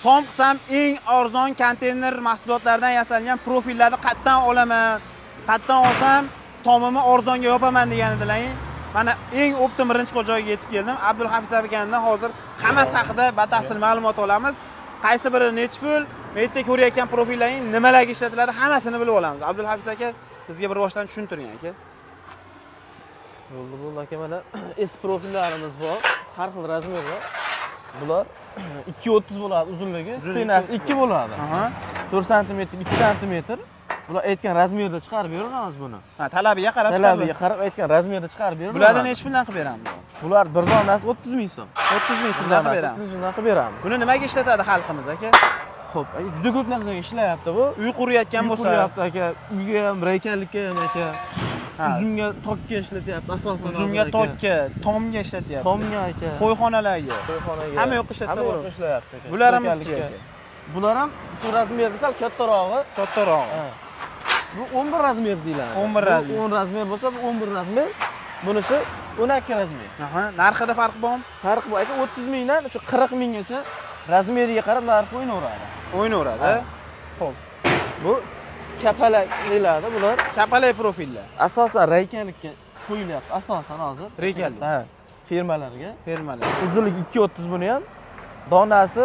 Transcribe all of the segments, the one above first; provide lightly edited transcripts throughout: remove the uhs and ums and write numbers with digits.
Tom qilsam eng arzon konteyner mahsulotlaridan yasalgan profillarni qayerdan olaman? Qayerdan olsam tomimni arzonga yopaman degan edilar. Mana eng optim birinchi joyga yetib keldim. Abdulhafiz akamdan hozir hammasi haqida batafsil ma'lumot olamiz. Qaysi biri necha pul, bu yerda ko'rayotgan profillarning nimalarga ishlatiladi, hammasini bilib olamiz. Abdulhafiz aka bizga bir boshdan tushuntiring aka. Bo'ldi bu aka, mana S profillarimiz bor. Har xil razmerlar. Bular 2.30 bo'ladi uzunligi, stenasi 2 bo'ladi. 4 sm, 2 sm. Bular aytgan razmerda chiqarib beramiz buni. Ha, talabiga qarab talabiga qarab aytgan razmerda chiqarib beramiz. Bulardan necha puldan qilib beramiz? Bular bir donasi 30 ming so'm. 30 ming so'mdan qilib beramiz. 30 mingdan qilib beramiz. Buni nimaga ishlatadi xalqimiz aka? Xo'p, juda ko'p narsaga ishlayapti bu. Uy qurayotgan bo'lsa, quryapti aka, uyga ham, raykanlikka ham aka. Uzumga, tokka ishlatyapti asosan. Uzumga, tokka, tomga ishlatyapti. Tomga aka. Qo'yxonalarga. Hamma yoqqa ishlatsa bo'ladi. ishlayapti aka. Bularimiz aka. Bular ham shu razmerda sal kattarog'i. Kattarog'i. Bu 11 razmer deyiladi. 11 razmer. 10 razmer bo'lsa, bu 11 razmer. Bunisi 12 razmer. Narxida farq bormi? Farq bor aka, 30 mingdan shu 40 minggacha razmeriga qarab narx o'ynaveradi. O'ynaveradi. Xo'p. Bu kapalak deyiladi bular. Kapalak profillar. Asosan raykanlikka qo'yilyapti, asosan hozir. Raykanlik. Ha, fermalarga. Fermalar. Uzunligi 2.30 buni ham. Donasi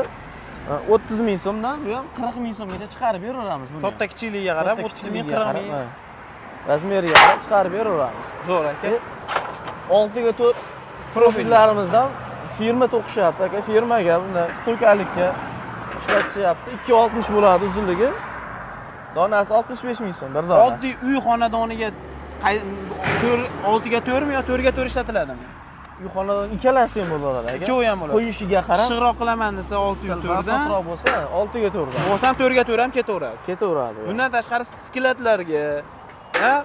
30 ming so'mdan, bu ham 40 ming so'mgacha chiqarib beraveramiz buni. Katta kichikligiga qarab 30 ming, 40 ming. Razmeriga qarab chiqarib beraveramiz. Zo'r aka. 6 ga 4 profillarimizdan firma to'qishyapti aka. Firmaga bunda stokalikka ishlatishyapti. 2.60 bo'ladi uzunligi. Donasi 65 ming so'm bir donasi. Oddiy uy xonadoniga 6 ga 4 mi yo 4 ga 4 ishlatiladimi? Uy xonadon ikkalasi ham bo'ladi aka. Ikkovi ham bo'ladi. Qo'yishiga qarab. Qishiqroq qilaman desa 6 ga 4 dan. Qishiqroq bo'lsa 6 ga 4 dan. Bo'lsam 4 ga 4 ham ketaveradi. Ketaveradi. Bundan tashqari skillatlarga,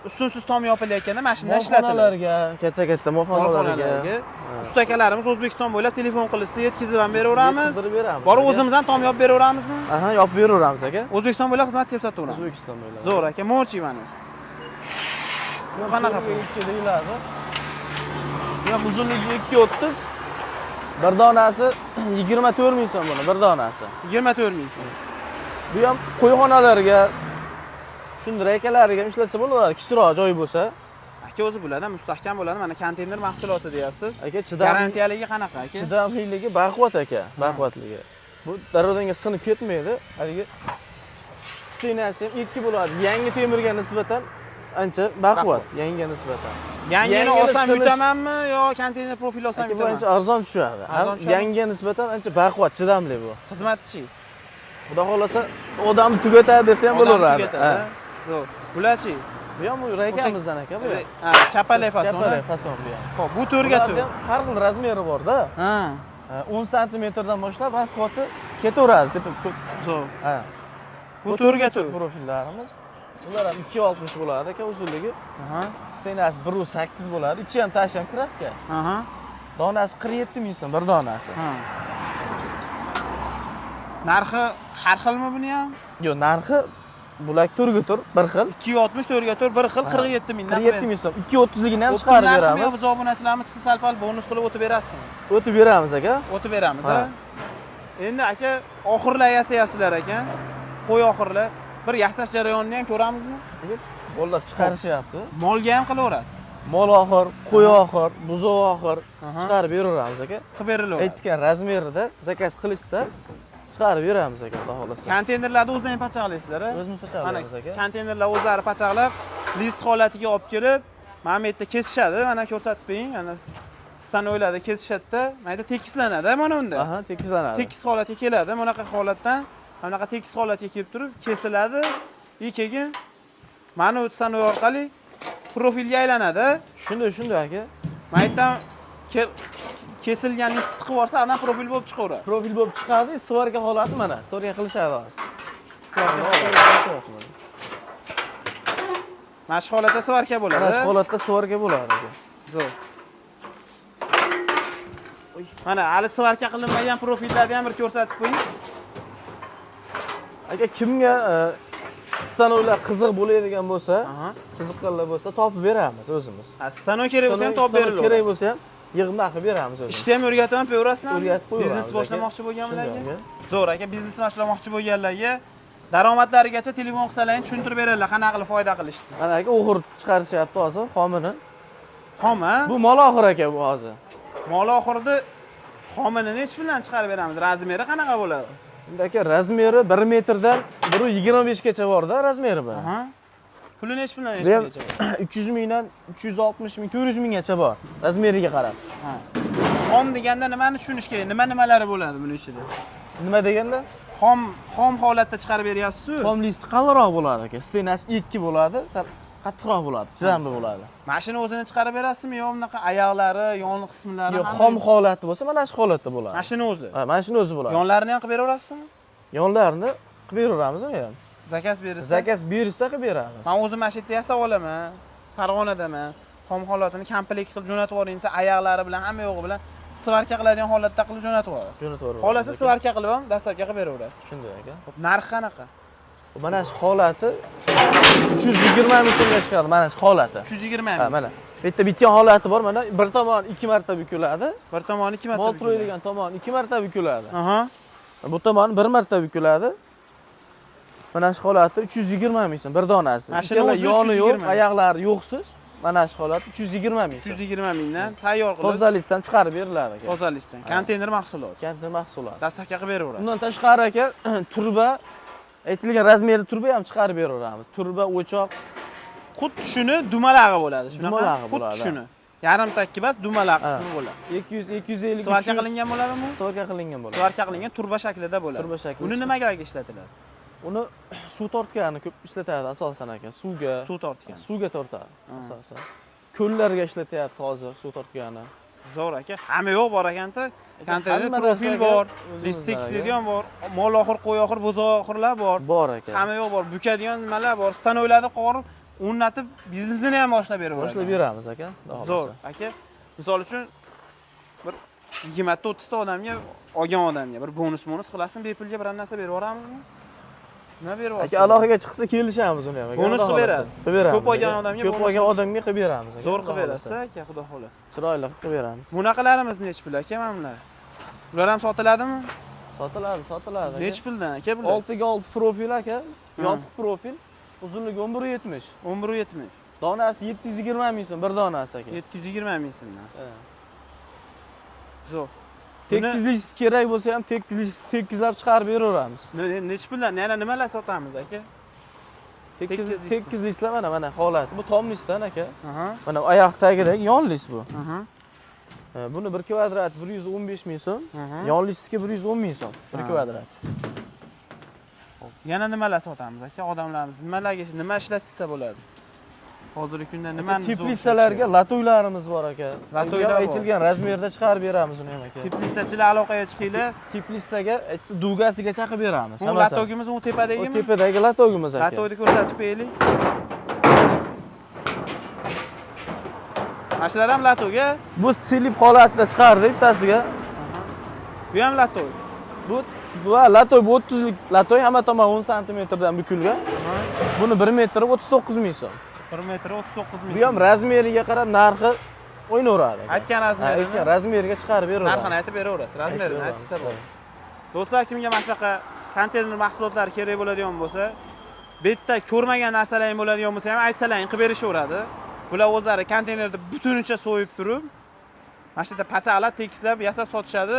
ustunsiz tom yopilayotganda mashina ishlatiladi. Katta mo'xonalarga. Ustakalarimiz O'zbekiston bo'ylab telefon qilishsa yetkazib ham beraveramiz. Yetkazib beramiz. Borib o'zimiz ham tom yopib beraveramizmi? Aha, yopib beraveramiz aka. O'zbekiston bo'ylab xizmat ko'rsataveramiz. O'zbekiston bo'ylab. Zo'r aka, mo'lchi mana. Bu qanaqa deyiladi? Bu ham uzunligi 2.30. Bir donasi 24 ming so'm buni, bir donasi. 24 ming so'm. Bu ham qo'yxonalarga, shunday raykalarga ishlatsa bo'ladi, kichikroq joy bo'lsa. Aka o'zi bo'ladi, mustahkam bo'ladi. Mana konteyner mahsuloti deyapsiz. Aka, garantiyaligi qanaqa aka? Chidamliligi baquvvat aka, baquvvatligi. Bu darvozaga sinib ketmaydi. Haligi stenasi ham 2 bo'ladi. Yangi temirga nisbatan ancha baquvvat, yangiga nisbatan. Yangini olsam yutamanmi yo konteyner profil olsam yutamanmi? Bu ancha arzon tushadi. Yangiga nisbatan ancha baquvvat, chidamli bu. Xizmatchi. Xudo xolasa odam tugatadi desa ham bo'laveradi. Zo'r. Bularchi? Bu ham raykamizdan aka bu. Ha, kapalak fasoni. Kapalak fason bu ham. Xo'p, bu 4 ga 4. Har xil razmeri bor-da. Ha. 10 santimetrdan boshlab asfalti ketaveradi. Zo'r. Ha. Bu 4 ga 4 profillarimiz. Ular ham 2.60 bo'ladi aka uzunligi. Stenasi 1.8 bo'ladi. Ichi ham tash ham kraska. Donasi 47 ming so'm bir donasi. Narxi har xilmi buni ham? Yo'q, narxi bulak 4 ga 4 bir xil. 2.60 4 ga 4 bir xil 47 mingdan. 47 ming so'm. 2.30 ligini ham chiqarib beramiz. Biz obunachilarimiz siz sal-pal bonus qilib o'tib berasizmi? O'tib beramiz aka. O'tib beramiz, ha. Endi aka, oxirlar yasayapsizlar aka. Qo'y oxirlar. Bir yasash jarayonini ham ko'ramizmi? Bolalar chiqarishyapti. Molga ham qilaverasiz. Mol oxir, qo'y oxir, buzoq oxir chiqarib beraveramiz aka. Qilib berilaveradi. Aytgan razmerida zakaz qilishsa chiqarib beramiz aka, xudo xolasa. Konteynerlarni o'zlaring pachaqlaysizlar, a? O'zimiz pachaqlaymiz aka. Konteynerlar o'zlari pachaqlab, list holatiga olib kelib, mana bu yerda kesishadi. Mana ko'rsatib bering. Mana stanoylarda kesishadi-da, mana yerda tekislanadi, mana unda. Aha, tekislanadi. Tekis holatga keladi. Bunaqa holatdan, bunaqa tekis holatga kelib turib, kesiladi. Keyin mana bu stanoy orqali profilga aylanadi. Shunday aka. Mana yerdan kesilgan list chiqib borsa, ana profil bo'lib chiqaveradi. Profil bo'lib chiqadi, svarka holati mana. Svarka qilishadi hozir. Svarka holati. Mana shu holatda svarka bo'ladi. Mana shu holatda svarka bo'ladi aka. Zo'r. Mana hali svarka qilinmagan profillarni ham bir ko'rsatib qo'ying. Aka, kimga stanoylar qiziq bo'ladigan bo'lsa, qiziqqanlar bo'lsa topib beramiz o'zimiz. Ha, stanoy kerak bo'lsa ham topib beriladi. Kerak bo'lsa ham yig'ma qilib beramiz o'zi. Ishni ham o'rgatib ham qo'yaverasizmi? O'rgatib qo'yaveramiz Biznes boshlamoqchi aka. bo'lganlarga. Shunday Zo'r aka, biznes boshlamoqchi bo'lganlarga daromadlarigacha telefon qilsalaring tushuntirib beradilar, qanaqa qilib foyda qilishni. Mana aka o'g'ir chiqarishyapti hozir xomini. Xom, ha? Bu mol oxir aka bu hozir. Mol oxirida xomini nech bilan chiqarib beramiz? Razmeri qanaqa bo'ladi? Endi aka razmeri 1 metrdan 1.25 gacha bor-da razmeri bu. Aha. Puli nech bilan Bu ham yechgacha? 300 mingdan 360 ming, 400 minggacha bor razmeriga qarab. Ha. Xom deganda nimani tushunish kerak? Nimalari bo'ladi buning ichida? Nima deganda? Xom holatda chiqarib beryapsiz-ku. Xom listi qalinroq bo'ladi aka. Stenasi 2 bo'ladi, sal qattiqroq bo'ladi, chidamli bo'ladi. Mashina o'zini chiqarib berasizmi yo bunaqa oyoqlari, yon qismlari Yo'q, xom holati bo'lsa mana shu holatda bo'ladi. Mashina o'zi. Ha, mana shuni o'zi bo'ladi. Yonlarini ham qilib beraverasizmi? Yonlarini qilib beraveramiz uni ham. Zakaz bersa. Zakaz bersa qilib beramiz. Men o'zim mana shu yerda yasab olaman. Farg'onadaman. Xom holatini komplekt qilib jo'natib yuboring desa, oyoqlari bilan, hamma yo'g'i bilan svarka qiladigan holatda qilib jo'natib yuborasiz. Jo'natib yuboramiz. Xolasa svarka qilib ham dastlabki qilib beraverasiz. Shunday aka. Narxi qanaqa? Mana shu holati 320 ming so'mga chiqadi, mana shu holati. 320 Ha, ming. mana. Bu yerda bitgan holati bor, mana bir tomon 2 marta bukiladi. Bir tomoni 2 marta. Mol turadigan tomon 2 marta bukiladi. Aha. Bu tomon 1 marta bukiladi. Mana shu holati 320 ming so'm bir donasi. Mashina o'zi yoni yo'q, 320 ming. oyoqlari yo'qsiz. Mana shu holat 320 ming so'm. 320 mingdan tayyor qilib Tozalisdan chiqarib beriladi aka. tozalashdan. Konteyner mahsulot. Kantni mahsulot. Dastlabki qilib beraverasiz. Undan tashqari aka turba aytilgan razmerli turba ham chiqarib beraveramiz. Turba, o'choq, Xuddi shuni dumalag'i bo'ladi, shunaqa. Dumalag'i Xuddi bo'ladi. shuni. Yarim takki bas dumalag qismi bo'ladi. 200 250 Svarka qilingan bo'ladimi? Svarka qilingan bo'ladi. Svarka qilingan turba shaklida bo'ladi. Turba shaklida. Uni nimaga ishlatiladi? Uni suv tortgani ko'p ishlatadi asosan aka. Suvga, Suv tortgan. suvga tortadi asosan. Ko'llarga ishlatyapti hozir suv tortgani. Zo'r aka. Hamma yo'q bor ekanda. Konteyner Hamma profil narsaga bor, o'zimizda list aka. tekislaydigan bor, mol oxir, qo'y oxir, buzoq oxirlar bor. Bor aka. Hamma yo'q bor, bukadigan nimalar bor. Stanoylarni qog'irib, o'rnatib biznesini ham boshlab beraveradi. Boshlab beramiz aka. xudo Zo'r xohlasa. aka. Misol uchun bir 20 ta 30 ta odamga olgan odamga bir bonus qilasizmi, bepulga bir narsa berib yuboramizmi? Nima berib yuborasiz? Aka aloqaga chiqsa kelishamiz uni ham aka. Bonus xudo qilib xohlasa. berasiz. Qilib beramiz. Ko'p olgan odamga ko'p bonus olgan odamga qilib beramiz aka. Zo'r xudo qilib berasiz xohlasa. aka, xudo xohlasa. Chiroyli qilib beramiz. Bunaqalarimiz nech pul aka mana bular? Ular ham sotiladimi? Sotiladi, sotiladi aka. Nech puldan aka bular? 6 ga 6 profil aka. Yopiq profil. Uzunligi 11.70. 11.70. Donasi 720 ming so'm bir donasi aka. 720 ming so'mdan. Zo'r. Tekizlik kerak bo'lsa ham tekizlab chiqarib beraveramiz. Nech puldan? Yana nimalar sotamiz aka? Tekizliklar mana holat. Bu tom listdan aka. Aha. Mana oyoq tagidagi yon list bu. Aha. Buni 1 kvadrat 115 ming so'm, yon listiga 110 ming so'm 1 kvadrat. Yana nimalar sotamiz aka? Odamlarimiz nima ishlatsa bo'ladi? Hozirgi kunda nimani Teplisalarga latoylarimiz bor aka. Latoylar bor. Aytilgan razmerda chiqarib beramiz uni ham aka. Teplisachilar aloqaga chiqinglar. Teplisaga dugasiga chaqib beramiz. Bu latogimiz u O tepadagimi? tepadagi latogimiz aka. Latoyni ko'rsatib qo'yaylik. Mashinalar ham latoga. Bu silib holatda chiqardi bittasiga. Bu ham latoy. Bu latoy bu 30 lik latoy, hamma tomon 10 sm dan bukilgan. Buni 1 metri 39 ming so'm. 1 metr 39 ming. Bu ham razmeriga qarab narxi o'ynaveradi. Aytgan razmerini. Aytgan razmeriga chiqarib beraveradi. Narxini aytib beraverasiz. Razmerini aytsa bo'ladi. Do'stlar, kimga mana shunaqa konteyner mahsulotlari kerak bo'ladigan bo'lsa, bu yerda ko'rmagan narsalaring bo'ladigan bo'lsa ham aytsalaring qilib berishaveradi. Bular o'zlari konteynerni butunicha so'yib turib, mana shu yerda pachaqlab, tekislab, yasab sotishadi.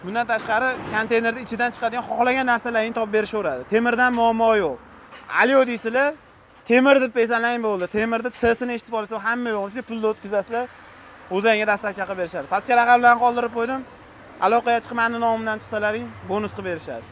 Bundan tashqari konteynerni ichidan chiqadigan xohlagan narsalaringni topib berishaveradi. Temirdan muammo yo'q. Aliyo deysizlar, temir deb aytsalaring bo'ldi. Temirni T'sini eshitib olsa hamma yo'q. Shunga pulni o'tkazasizlar. O'zingizga dastlabki qilib berishadi. Pastga raqamlarni qoldirib qo'ydim. Aloqaga chiqib, meni nomimdan chiqsalaring bonus qilib berishadi.